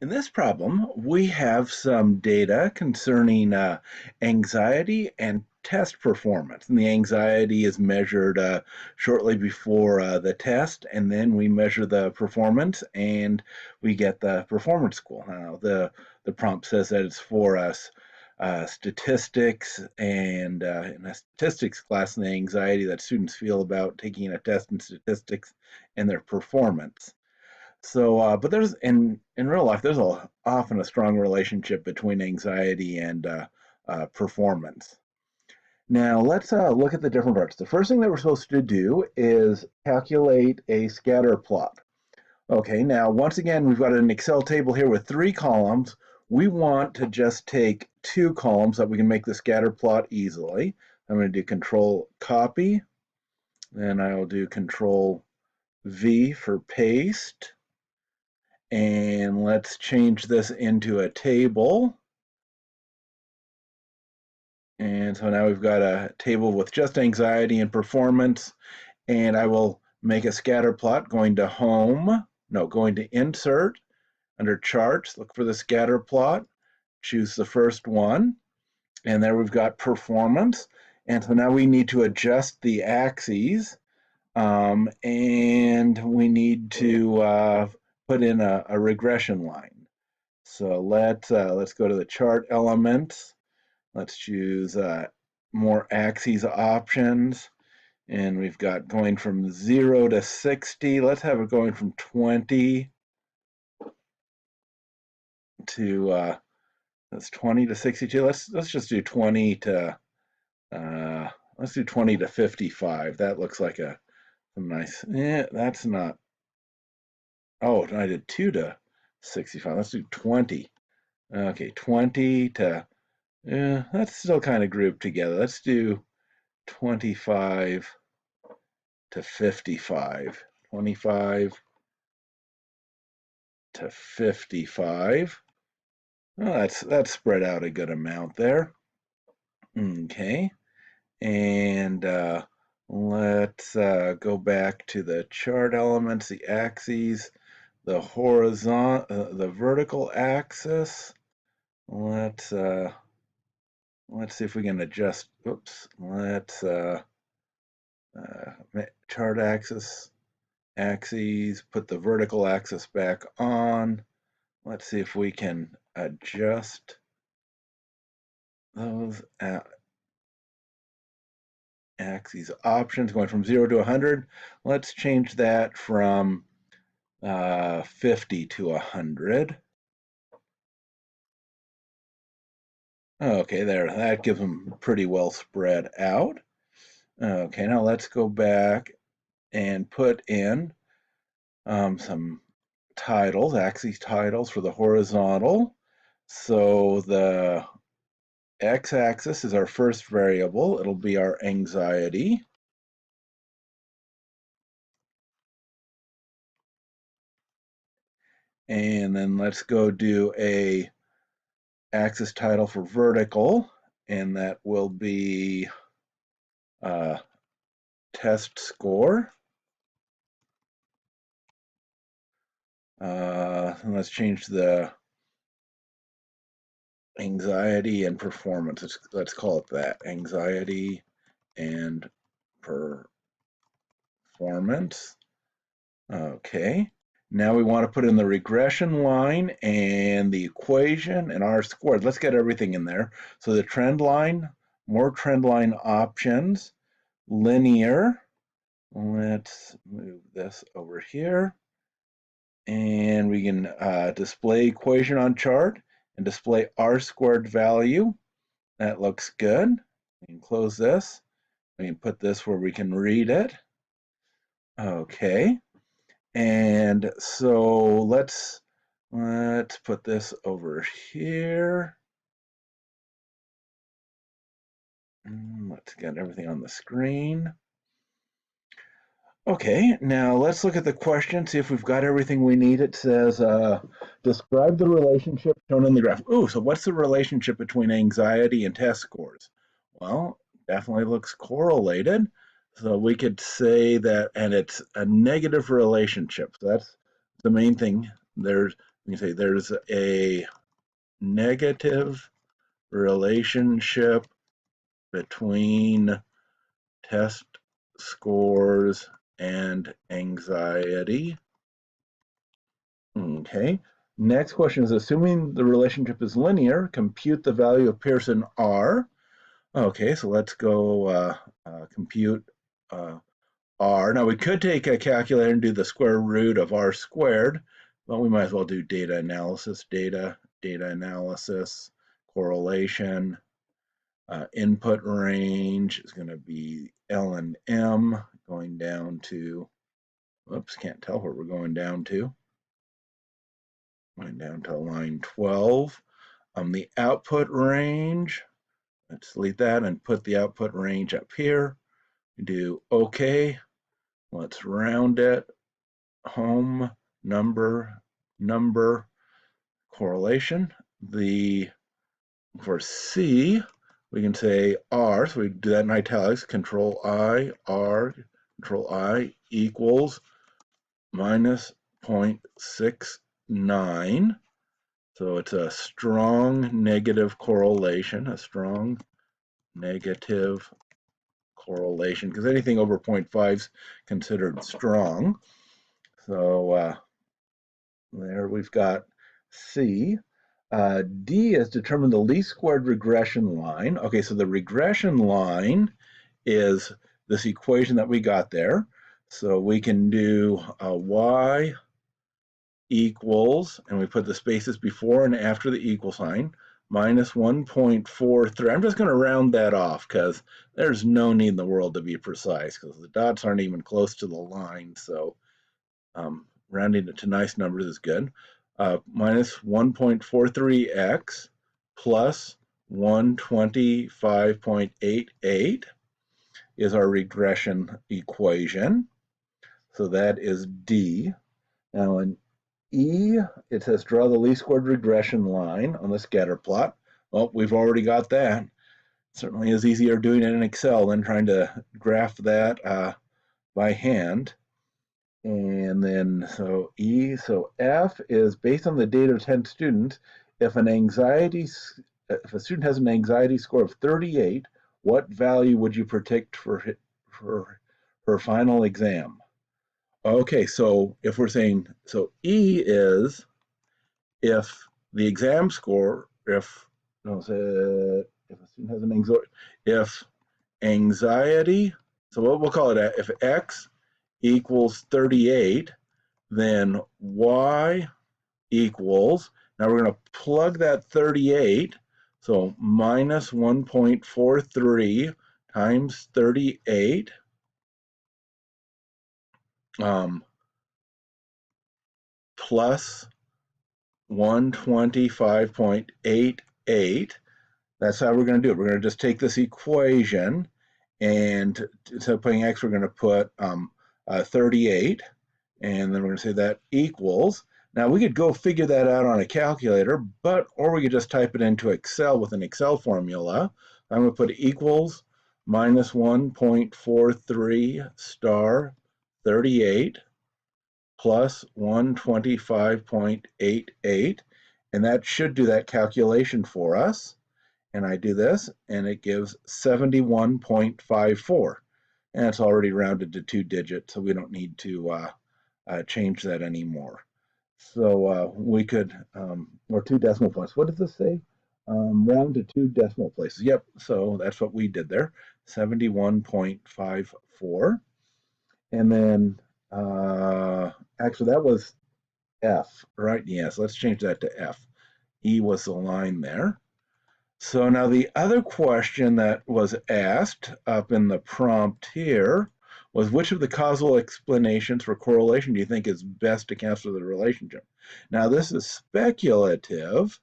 In this problem, we have some data concerning anxiety and test performance. And the anxiety is measured shortly before the test, and then we measure the performance and we get the performance score. Now, the prompt says that it's for us statistics and in a statistics class, and the anxiety that students feel about taking a test in statistics and their performance. So, but there's in real life, there's often a strong relationship between anxiety and performance. Now, let's look at the different parts. The first thing that we're supposed to do is calculate a scatter plot. Okay, now once again, we've got an Excel table here with 3 columns. We want to just take 2 columns so that we can make the scatter plot easily. I'm going to do Control Copy, then I will do Control V for paste. And let's change this into a table. And so now we've got a table with just anxiety and performance. And I will make a scatter plot going to going to Insert, under Charts, look for the scatter plot, choose the first one. And there we've got performance. And so now we need to adjust the axes. And we need to put in a regression line. So let's go to the chart elements. Let's choose more axes options. And we've got going from 0 to 60. Let's have it going from 20 to that's 20 to 62. Let's just do 20 to let's do 20 to 55. That looks like a nice. That's not. Oh, I did 2 to 65. Let's do 20. Okay, 20 to, that's still kind of grouped together. Let's do 25 to 55. 25 to 55. Well, that's spread out a good amount there. Okay, and let's go back to the chart elements, the axes, the horizontal, the vertical axis. Let's see if we can adjust. Oops. Let's chart axis, axes. Put the vertical axis back on. Let's see if we can adjust those axes options going from 0 to 100. Let's change that from 50 to 100. Okay, there, that gives them pretty well spread out. Okay, now let's go back and put in some titles, axis titles for the horizontal. So the x-axis is our first variable. It'll be our anxiety. And then let's go do a axis title for vertical, and that will be test score. And let's change the anxiety and performance. Let's call it that, anxiety and performance. Okay, now we want to put in the regression line and the equation and R squared. Let's get everything in there. So the trend line, more trend line options, linear. Let's move this over here. And we can display equation on chart and display R squared value. That looks good. We can close this. We can put this where we can read it. Okay. And so let's put this over here. Let's get everything on the screen. Okay, now let's look at the question, see if we've got everything we need. It says, describe the relationship shown in the graph. Ooh, so what's the relationship between anxiety and test scores? Well, definitely looks correlated. So we could say that, and it's a negative relationship. So that's the main thing. There's You say there's a negative relationship between test scores and anxiety. Okay. Next question is, assuming the relationship is linear, compute the value of Pearson R. Okay, so let's go compute R. Now we could take a calculator and do the square root of R squared, but we might as well do data analysis, data analysis, correlation, input range is going to be L and M going down to, oops, can't tell where we're going down to. Going down to line 12. The output range, let's delete that and put the output range up here. Do OK. Let's round it. Home, number, correlation. For C, we can say R, so we do that in italics, Control I, R, Control I equals minus 0.69. So it's a strong negative correlation, because anything over 0.5 is considered strong. So there we've got C. D is determine the least squared regression line. Okay, so the regression line is this equation that we got there. So we can do y equals, and we put the spaces before and after the equal sign, minus 1.43. I'm just going to round that off because there's no need in the world to be precise because the dots aren't even close to the line. So rounding it to nice numbers is good. Minus 1.43x plus 125.88 is our regression equation. So that is D. Now in E, it says draw the least squared regression line on the scatter plot. Well, we've already got that. It certainly is easier doing it in Excel than trying to graph that by hand. And then so F is based on the data of 10 students. If a student has an anxiety score of 38, what value would you predict for her final exam? Okay, so if we're saying, so E is if the exam score, if a student has an anxiety, so what we'll call it, if X equals 38, then Y equals, now we're going to plug that 38, so minus 1.43 times 38, plus 125.88. That's how we're going to do it. We're going to just take this equation, and instead of putting X, we're going to put 38, and then we're going to say that equals. Now we could go figure that out on a calculator, or we could just type it into Excel with an Excel formula. I'm going to put equals minus 1.43 star 38 plus 125.88, and that should do that calculation for us. And I do this, and it gives 71.54. And it's already rounded to 2 digits, so we don't need to change that anymore. So we could, or 2 decimal points. What does this say? Round to 2 decimal places. Yep, so that's what we did there, 71.54. And then, actually that was F, right? Yes, let's change that to F. E was the line there. So now the other question that was asked up in the prompt here was, which of the causal explanations for correlation do you think is best to capture the relationship? Now this is speculative.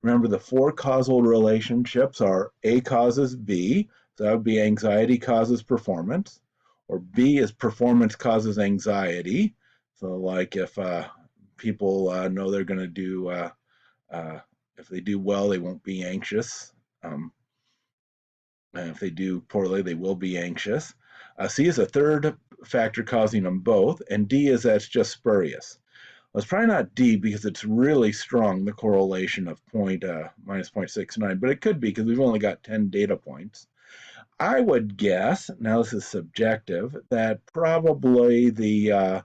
Remember, the 4 causal relationships are A causes B, so that would be anxiety causes performance, or B is performance causes anxiety. So like if people know they're going to do, if they do well, they won't be anxious. And if they do poorly, they will be anxious. C is a third factor causing them both, and D is that's just spurious. Well, it's probably not D because it's really strong, the correlation of minus 0.69, but it could be because we've only got 10 data points. I would guess, now this is subjective, that probably the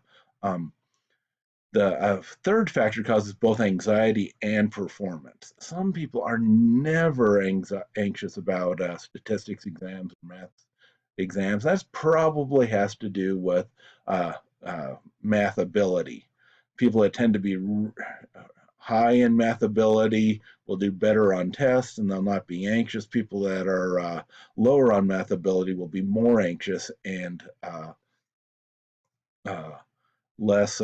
third factor causes both anxiety and performance. Some people are never anxious about statistics exams or math exams. That probably has to do with uh, math ability. People that tend to be high in math ability will do better on tests and they'll not be anxious. People that are lower on math ability will be more anxious and uh, less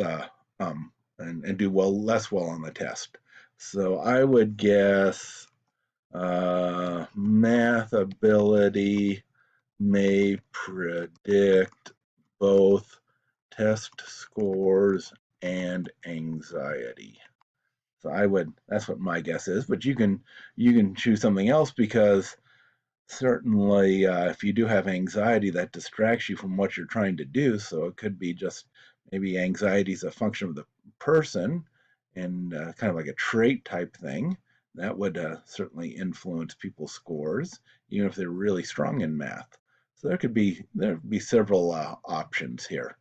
and do less well on the test. So I would guess math ability may predict both test scores and anxiety. So that's what my guess is, but you can choose something else because certainly if you do have anxiety, that distracts you from what you're trying to do. So it could be just maybe anxiety is a function of the person and kind of like a trait type thing. That would certainly influence people's scores, even if they're really strong in math. So there could be several options here.